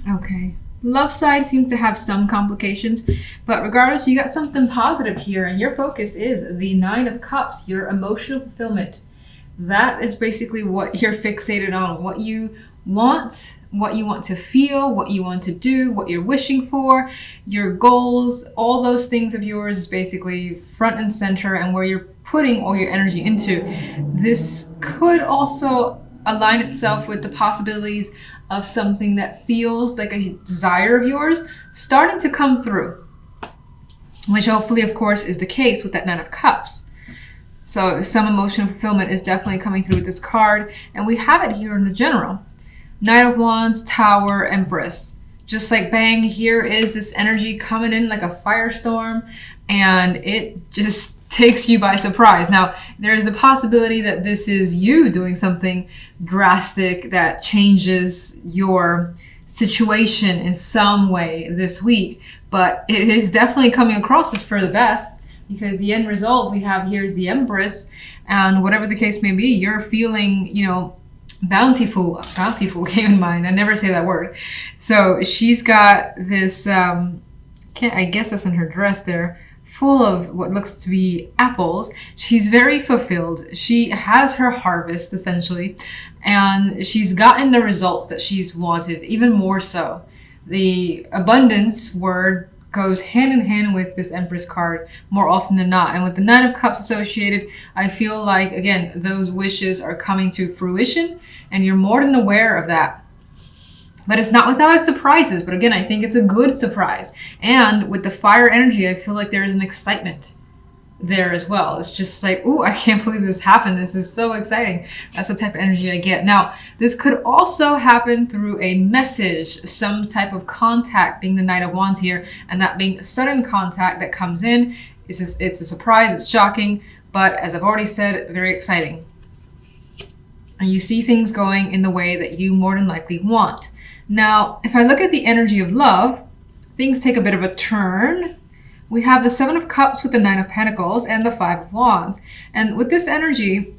Okay. Love side seems to have some complications, but regardless, you got something positive here, and your focus is the Nine of Cups, your emotional fulfillment. That is basically what you're fixated on, what you want to feel, what you want to do, what you're wishing for, your goals, all those things of yours is basically front and center and where you're putting all your energy into. This could also align itself with the possibilities of something that feels like a desire of yours starting to come through, which hopefully, of course, is the case with that Nine of Cups. So some emotional fulfillment is definitely coming through with this card. And we have it here in the general. Knight of Wands, Tower, Empress. Just like bang, here is this energy coming in like a firestorm. And it just takes you by surprise. Now, there's the possibility that this is you doing something drastic that changes your situation in some way this week. But it is definitely coming across as for the best. Because the end result we have here is the Empress, and whatever the case may be, you're feeling, bountiful came in mind. I never say that word. So she's got this, I guess that's in her dress there, full of what looks to be apples. She's very fulfilled. She has her harvest essentially, and she's gotten the results that she's wanted, even more so. The abundance word goes hand in hand with this Empress card more often than not. And with the Nine of Cups associated, I feel like, again, those wishes are coming to fruition and you're more than aware of that. But it's not without its surprises. But again, I think it's a good surprise. And with the fire energy, I feel like there is an excitement there as well. It's just like, ooh, I can't believe this happened. This is so exciting. That's the type of energy I get. Now, this could also happen through a message, some type of contact, being the Knight of Wands here, and that being sudden contact that comes in. It's a surprise, it's shocking, but as I've already said, very exciting. And you see things going in the way that you more than likely want. Now, if I look at the energy of love, things take a bit of a turn. We have the Seven of Cups with the Nine of Pentacles and the Five of Wands. And with this energy,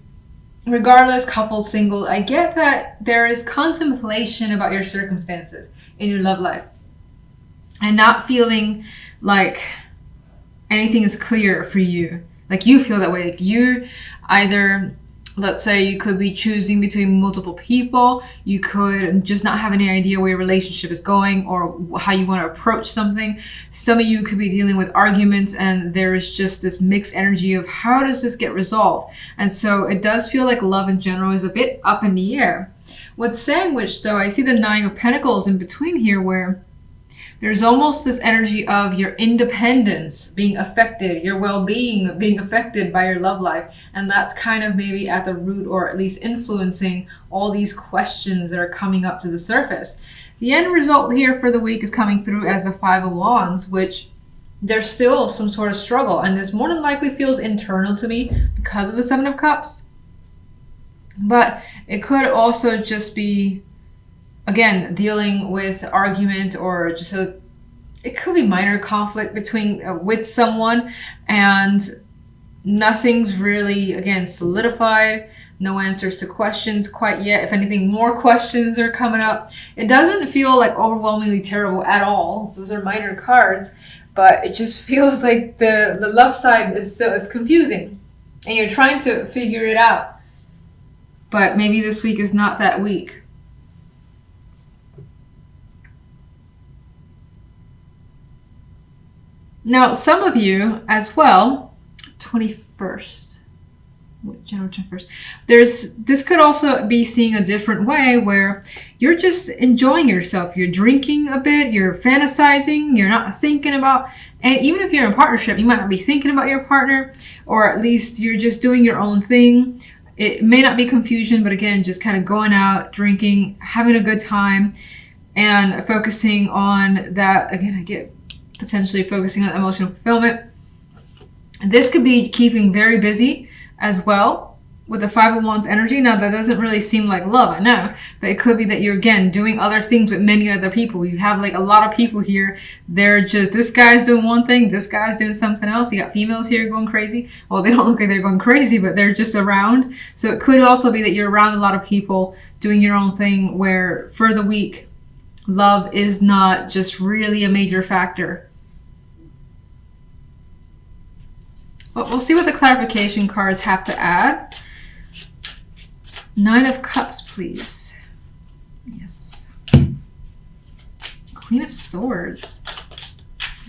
regardless, coupled, single, I get that there is contemplation about your circumstances in your love life. And not feeling like anything is clear for you. Like you feel that way. Like you either, let's say you could be choosing between multiple people. You could just not have any idea where your relationship is going or how you want to approach something. Some of you could be dealing with arguments and there is just this mixed energy of how does this get resolved? And so it does feel like love in general is a bit up in the air. With Sandwich though, I see the Nine of Pentacles in between here where there's almost this energy of your independence being affected, your well-being being affected by your love life. And that's kind of maybe at the root or at least influencing all these questions that are coming up to the surface. The end result here for the week is coming through as the Five of Wands, which there's still some sort of struggle. And this more than likely feels internal to me because of the Seven of Cups. But it could also just be, again, dealing with argument or just it could be minor conflict between with someone and nothing's really, again, solidified. No answers to questions quite yet. If anything, more questions are coming up. It doesn't feel like overwhelmingly terrible at all. Those are minor cards, but it just feels like the love side is confusing and you're trying to figure it out. But maybe this week is not that week. Now, some of you as well, 21st, January 21st, this could also be seeing a different way where you're just enjoying yourself. You're drinking a bit, you're fantasizing, you're not thinking about, and even if you're in a partnership, you might not be thinking about your partner, or at least you're just doing your own thing. It may not be confusion, but again, just kind of going out, drinking, having a good time, and focusing on that. Again, I get potentially focusing on emotional fulfillment. This could be keeping very busy as well with the Five of Wands energy. Now, that doesn't really seem like love, I know, but it could be that you're, again, doing other things with many other people. You have like a lot of people here. They're just, this guy's doing one thing, this guy's doing something else. You got females here going crazy. Well, they don't look like they're going crazy, but they're just around. So it could also be that you're around a lot of people doing your own thing, where for the week, love is not just really a major factor. But we'll see what the clarification cards have to add. 9 of Cups, please. Yes. Queen of Swords.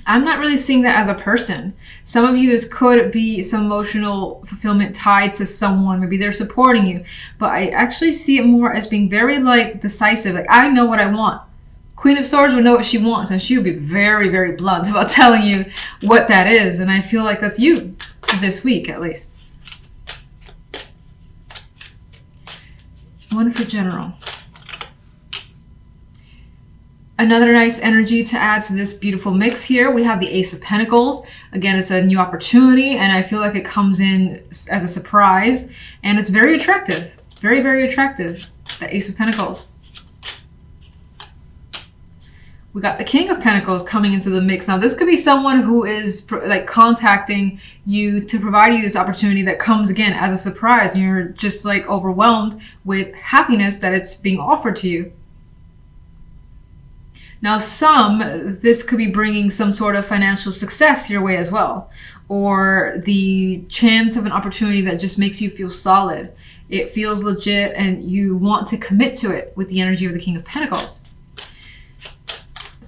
I'm not really seeing that as a person. Some of you, this could be some emotional fulfillment tied to someone. Maybe they're supporting you. But I actually see it more as being very like decisive. Like, I know what I want. Queen of Swords would know what she wants, and she would be very, very blunt about telling you what that is. And I feel like that's you this week, at least. 1 for general. Another nice energy to add to this beautiful mix here. We have the Ace of Pentacles. Again, it's a new opportunity, and I feel like it comes in as a surprise, and it's very attractive. Very, very attractive. The Ace of Pentacles. We got the King of Pentacles coming into the mix. Now, this could be someone who is like contacting you to provide you this opportunity that comes again as a surprise. And you're just like overwhelmed with happiness that it's being offered to you. Now, this could be bringing some sort of financial success your way as well. Or the chance of an opportunity that just makes you feel solid. It feels legit and you want to commit to it with the energy of the King of Pentacles.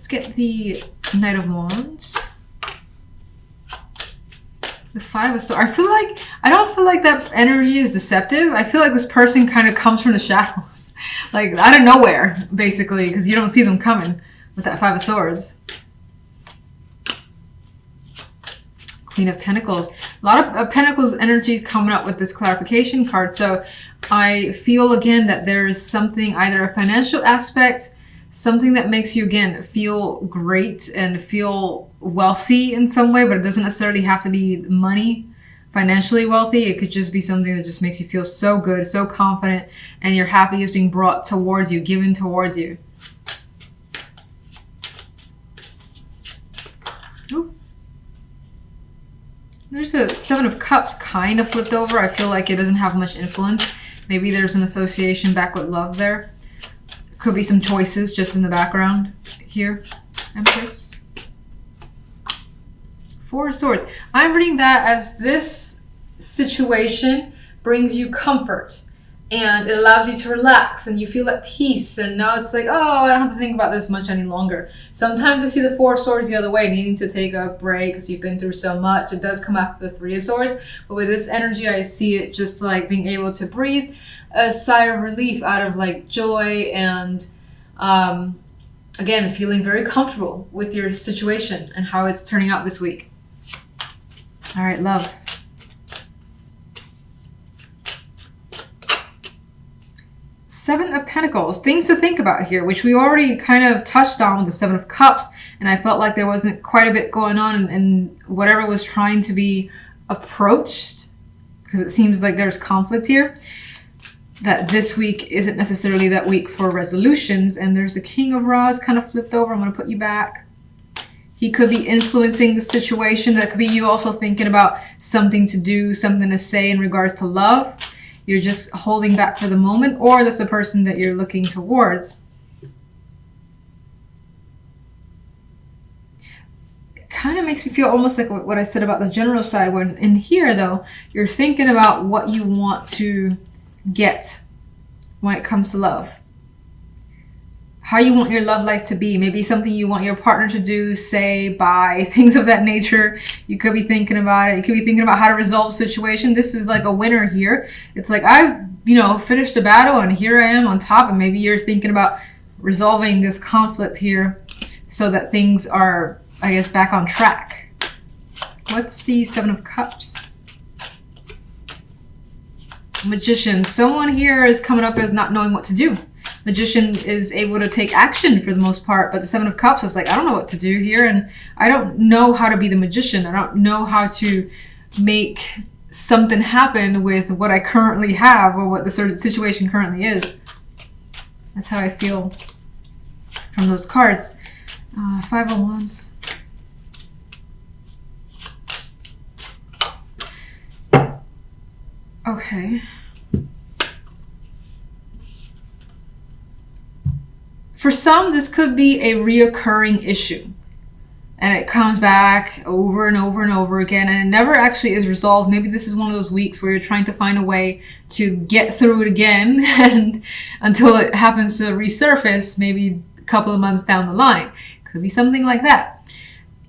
Get the Knight of Wands, the 5 of Swords. I don't feel like that energy is deceptive. I feel like this person kind of comes from the shadows, like out of nowhere, basically, because you don't see them coming with that 5 of Swords. Queen of Pentacles. A lot of Pentacles energy coming up with this clarification card. So I feel again that there is something, either a financial aspect, something that makes you, again, feel great and feel wealthy in some way, but it doesn't necessarily have to be money, financially wealthy. It could just be something that just makes you feel so good, so confident, and your happiness being brought towards you, given towards you. Ooh. There's a 7 of Cups kind of flipped over. I feel like it doesn't have much influence. Maybe there's an association back with love there. Could be some choices just in the background here. Empress. 4 of Swords. I'm reading that as this situation brings you comfort and it allows you to relax and you feel at peace. And now it's like, oh, I don't have to think about this much any longer. Sometimes I see the 4 of Swords the other way, needing to take a break because you've been through so much. It does come after the 3 of Swords. But with this energy, I see it just like being able to breathe a sigh of relief out of like joy and again, feeling very comfortable with your situation and how it's turning out this week. All right, love. Seven of Pentacles, things to think about here, which we already kind of touched on with the 7 of Cups, and I felt like there wasn't quite a bit going on in whatever was trying to be approached, because it seems like there's conflict here. That this week isn't necessarily that week for resolutions. And there's the King of Rods kind of flipped over. I'm going to put you back. He could be influencing the situation. That could be you also thinking about something to do, something to say in regards to love. You're just holding back for the moment, or that's the person that you're looking towards. It kind of makes me feel almost like what I said about the general side, when in here though, you're thinking about what you want to get when it comes to love, how you want your love life to be, maybe something you want your partner to do, say, buy, things of that nature. You could be thinking about it. You could be thinking about how to resolve a situation. This is like a winner here. It's like I've finished the battle and here I am on top, and maybe you're thinking about resolving this conflict here so that things are, I guess, back on track. What's the 7 of Cups? Magician. Someone here is coming up as not knowing what to do. Magician is able to take action for the most part, but the 7 of Cups is like, I don't know what to do here, and I don't know how to be the magician. I don't know how to make something happen with what I currently have or what the sort of situation currently is. That's how I feel from those cards. 5 of Wands. Okay. For For some, this could be a reoccurring issue. And it comes back over and over and over again, and it never actually is resolved. Maybe this is one of those weeks where you're trying to find a way to get through it again, and until it happens to resurface, maybe a couple of months down the line. Could be something like that.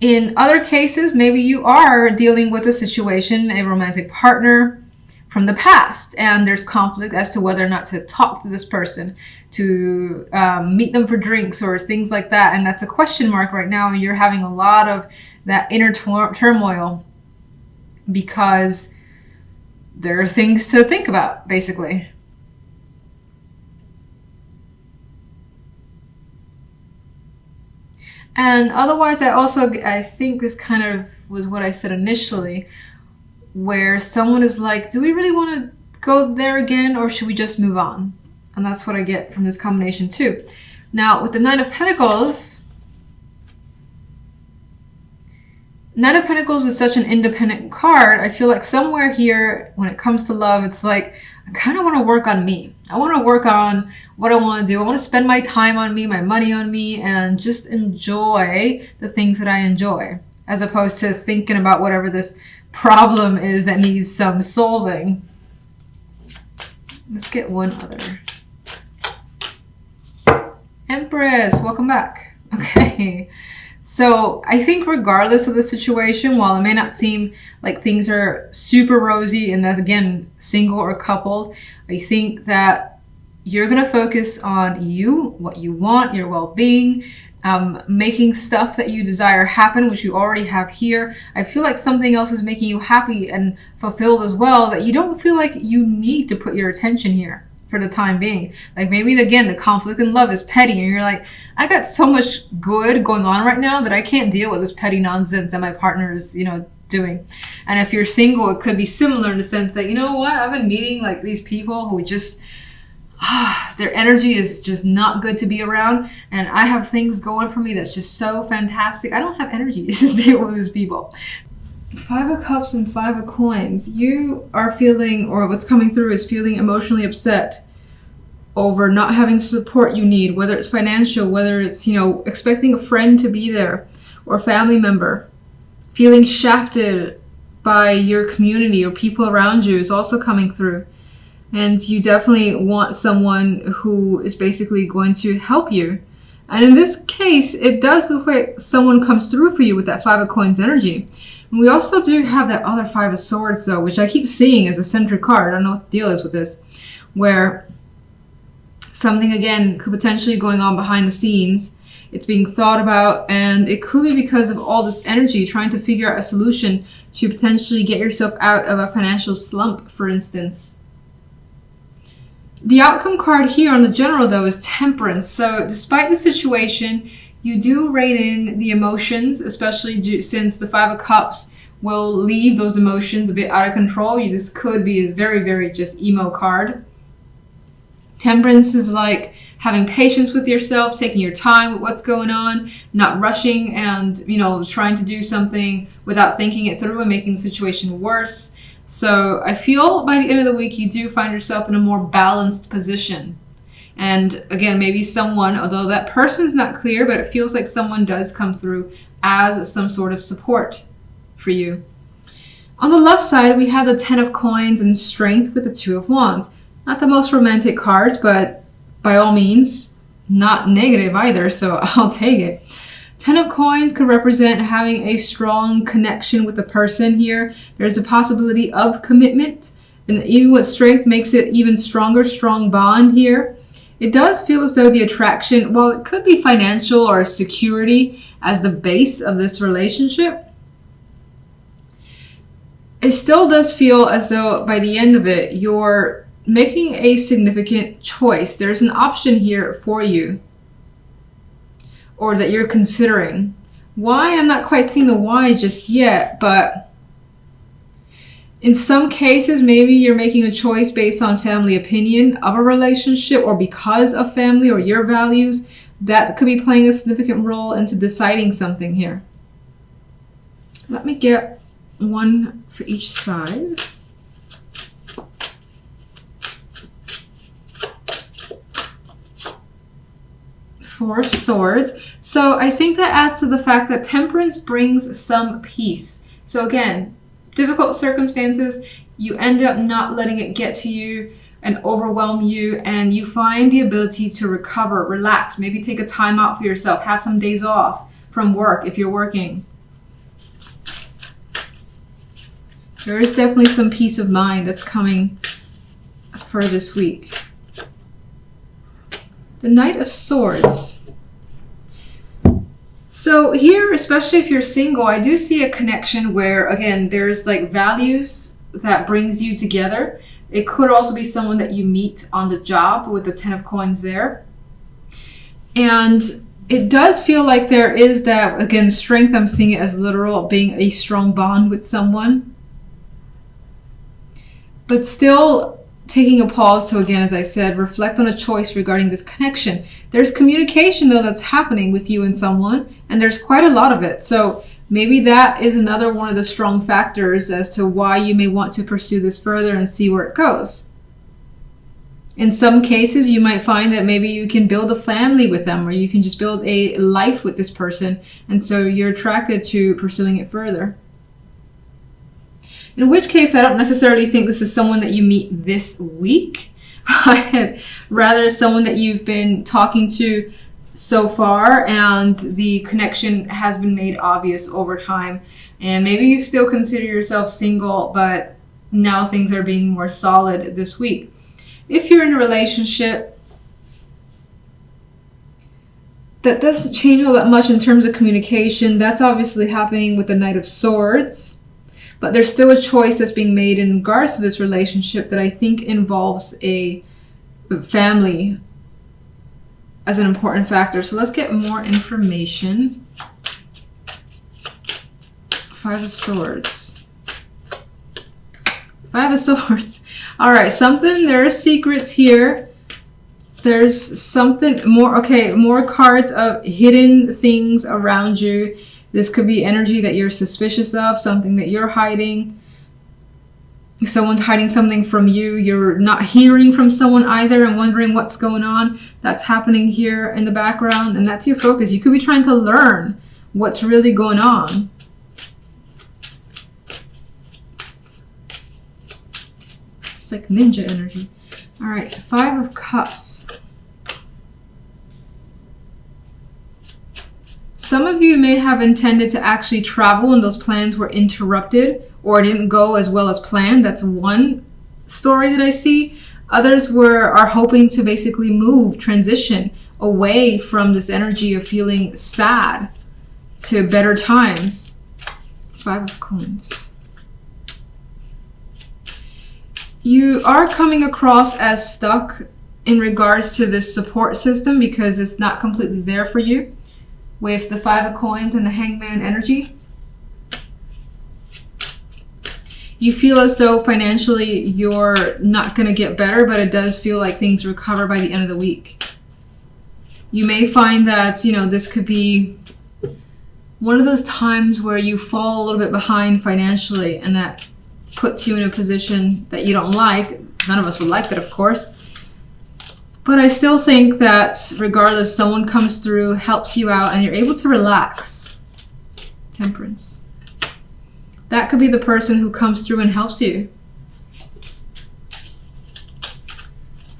In other cases, maybe you are dealing with a situation, a romantic partner from the past, and there's conflict as to whether or not to talk to this person, to meet them for drinks or things like that, and that's a question mark right now, and you're having a lot of that inner turmoil because there are things to think about, basically. And otherwise, I think this kind of was what I said initially, where someone is like, do we really want to go there again, or should we just move on? And that's what I get from this combination too. Now, with the Nine of Pentacles is such an independent card. I feel like somewhere here, when it comes to love, it's like, I kind of want to work on me. I want to work on what I want to do. I want to spend my time on me, my money on me, and just enjoy the things that I enjoy, as opposed to thinking about whatever this problem is that needs some solving. Let's get one other. Empress, welcome back. Okay, so I think regardless of the situation, while it may not seem like things are super rosy, and that's again single or coupled, I think that you're gonna focus on you, what you want, your well-being, making stuff that you desire happen, which you already have here. I feel like something else is making you happy and fulfilled as well, that you don't feel like you need to put your attention here for the time being. Like maybe again, the conflict in love is petty, and you're like, I got so much good going on right now that I can't deal with this petty nonsense that my partner is, doing. And if you're single, it could be similar in the sense that, you know what, I've been meeting like these people who just their energy is just not good to be around, and I have things going for me that's just so fantastic. I don't have energy to deal with these people. Five of Cups and Five of Coins. You are feeling, or what's coming through is feeling emotionally upset over not having the support you need, whether it's financial, whether it's, expecting a friend to be there or a family member. Feeling shafted by your community or people around you is also coming through. And you definitely want someone who is basically going to help you. And in this case, it does look like someone comes through for you with that Five of Coins energy. And we also do have that other Five of Swords, though, which I keep seeing as a centric card. I don't know what the deal is with this. Where something, again, could potentially going on behind the scenes. It's being thought about, and it could be because of all this energy, trying to figure out a solution to potentially get yourself out of a financial slump, for instance. The outcome card here on the general, though, is Temperance. So despite the situation, you do rein in the emotions, especially since the Five of Cups will leave those emotions a bit out of control. This could be a very, very just emo card. Temperance is like having patience with yourself, taking your time with what's going on, not rushing and, trying to do something without thinking it through and making the situation worse. So I feel by the end of the week, you do find yourself in a more balanced position. And again, maybe someone, although that person's not clear, but it feels like someone does come through as some sort of support for you. On the left side, we have the Ten of Coins and Strength with the Two of Wands. Not the most romantic cards, but by all means, not negative either, so I'll take it. Ten of Coins could represent having a strong connection with the person here. There's a possibility of commitment, and even with Strength makes it even stronger, strong bond here. It does feel as though the attraction, while it could be financial or security as the base of this relationship, it still does feel as though by the end of it, you're making a significant choice. There's an option here for you, or that you're considering. Why? I'm not quite seeing the why just yet, but in some cases, maybe you're making a choice based on family opinion of a relationship, or because of family or your values. That could be playing a significant role into deciding something here. Let me get one for each side. Four of Swords. So I think that adds to the fact that temperance brings some peace. So again, difficult circumstances, you end up not letting it get to you and overwhelm you, and you find the ability to recover, relax, maybe take a time out for yourself, have some days off from work if you're working. There is definitely some peace of mind that's coming for this week. The Knight of Swords. So here, especially if you're single, I do see a connection where, again, there's like values that brings you together. It could also be someone that you meet on the job with the 10 of Coins there. And it does feel like there is that, again, strength. I'm seeing it as literal, being a strong bond with someone. But still taking a pause to, again, as I said, reflect on a choice regarding this connection. There's communication, though, that's happening with you and someone, and there's quite a lot of it. So maybe that is another one of the strong factors as to why you may want to pursue this further and see where it goes. In some cases, you might find that maybe you can build a family with them, or you can just build a life with this person, and so you're attracted to pursuing it further. In which case, I don't necessarily think this is someone that you meet this week. Rather, someone that you've been talking to so far, and the connection has been made obvious over time. And maybe you still consider yourself single, but now things are being more solid this week. If you're in a relationship, that doesn't change all that much in terms of communication. That's obviously happening with the Knight of Swords. But there's still a choice that's being made in regards to this relationship that I think involves a family as an important factor. So let's get more information. Five of Swords. Five of Swords. All right, there are secrets here. There's something more. Okay, more cards of hidden things around you. This could be energy that you're suspicious of, something that you're hiding. Someone's hiding something from you. You're not hearing from someone either and wondering what's going on. That's happening here in the background, and that's your focus. You could be trying to learn what's really going on. It's like ninja energy. All right, Five of Cups. Some of you may have intended to actually travel and those plans were interrupted or didn't go as well as planned. That's one story that I see. Others are hoping to basically transition away from this energy of feeling sad to better times. Five of Coins. You are coming across as stuck in regards to this support system because it's not completely there for you. With the Five of Coins and the Hangman energy, you feel as though financially you're not going to get better, but it does feel like things recover by the end of the week. You may find that, this could be one of those times where you fall a little bit behind financially, and that puts you in a position that you don't like. None of us would like that, of course. But I still think that regardless, someone comes through, helps you out, and you're able to relax. Temperance. That could be the person who comes through and helps you.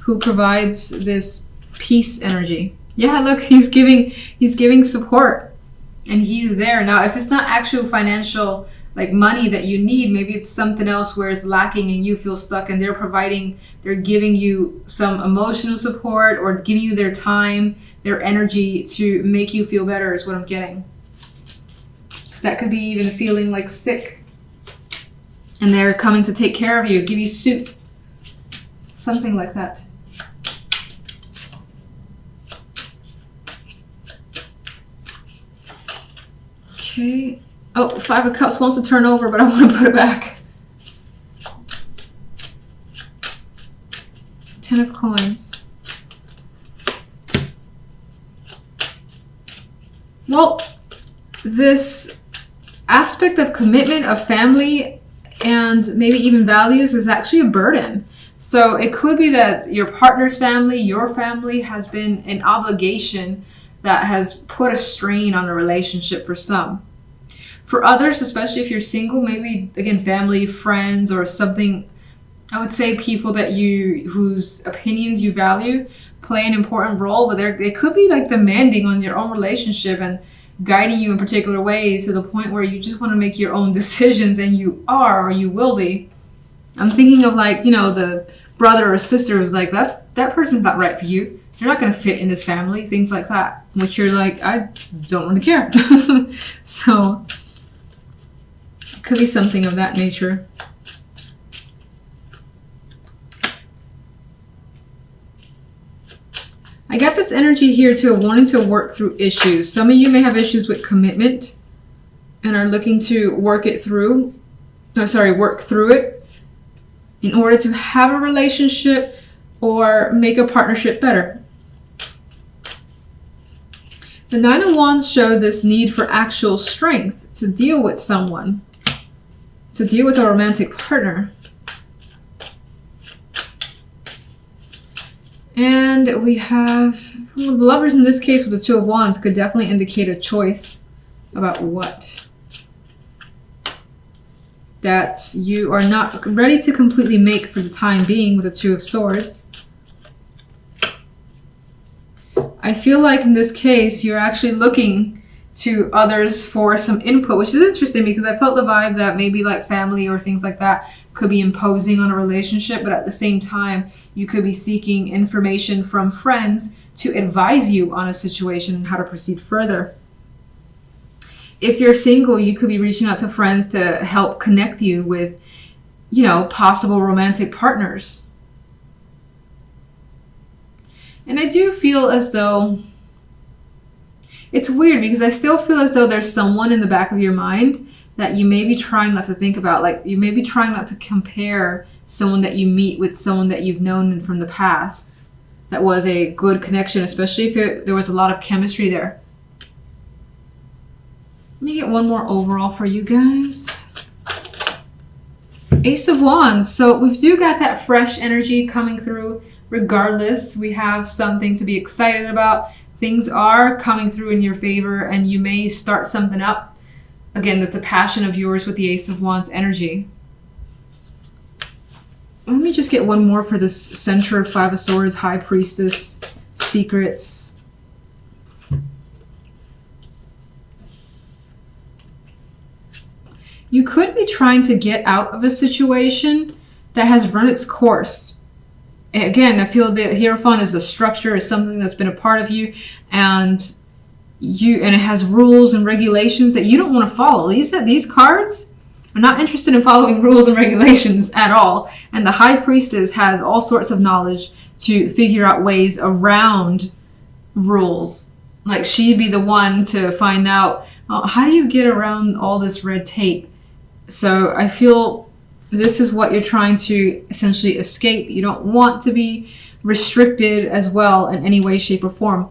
Who provides this peace energy. Yeah, look, he's giving support. And he's there. Now, if it's not actual financial like money that you need, maybe it's something else where it's lacking and you feel stuck, and they're giving you some emotional support or giving you their time, their energy to make you feel better is what I'm getting. That could be even feeling like sick and they're coming to take care of you, give you soup, something like that. Okay. Oh, Five of Cups wants to turn over, but I want to put it back. 10 of Coins. Well, this aspect of commitment, of family, and maybe even values is actually a burden. So it could be that your partner's family, your family has been an obligation that has put a strain on a relationship for some. For others, especially if you're single, maybe again family, friends, or something, I would say people that whose opinions you value play an important role, but they could be like demanding on your own relationship and guiding you in particular ways to the point where you just want to make your own decisions, and you are, or you will be. I'm thinking of like, the brother or sister who's like, that person's not right for you. You're not going to fit in this family, things like that, which you're like, I don't really care. So it could be something of that nature. I got this energy here too, wanting to work through issues. Some of you may have issues with commitment and are looking to work through it in order to have a relationship or make a partnership better. The Nine of Wands showed this need for actual strength to deal with someone, to deal with a romantic partner. And we have the Lovers in this case with the Two of Wands could definitely indicate a choice about what that you are not ready to completely make for the time being with the Two of Swords. I feel like in this case, you're actually looking to others for some input, which is interesting because I felt the vibe that maybe like family or things like that could be imposing on a relationship, but at the same time, you could be seeking information from friends to advise you on a situation and how to proceed further. If you're single, you could be reaching out to friends to help connect you with, possible romantic partners. And I do feel as though it's weird because I still feel as though there's someone in the back of your mind that you may be trying not to think about. Like you may be trying not to compare someone that you meet with someone that you've known from the past that was a good connection, especially if there was a lot of chemistry there. Let me get one more overall for you guys. Ace of Wands. So we do got that fresh energy coming through. Regardless, we have something to be excited about. Things are coming through in your favor and you may start something up. Again, that's a passion of yours with the Ace of Wands energy. Let me just get one more for this center of Five of Swords, High Priestess, secrets. You could be trying to get out of a situation that has run its course. Again, I feel the Hierophant is a structure, is something that's been a part of you, and it has rules and regulations that you don't want to follow. These cards are not interested in following rules and regulations at all. And the High Priestess has all sorts of knowledge to figure out ways around rules. Like she'd be the one to find out, how do you get around all this red tape? So I feel this is what you're trying to essentially escape. You don't want to be restricted as well in any way, shape, or form.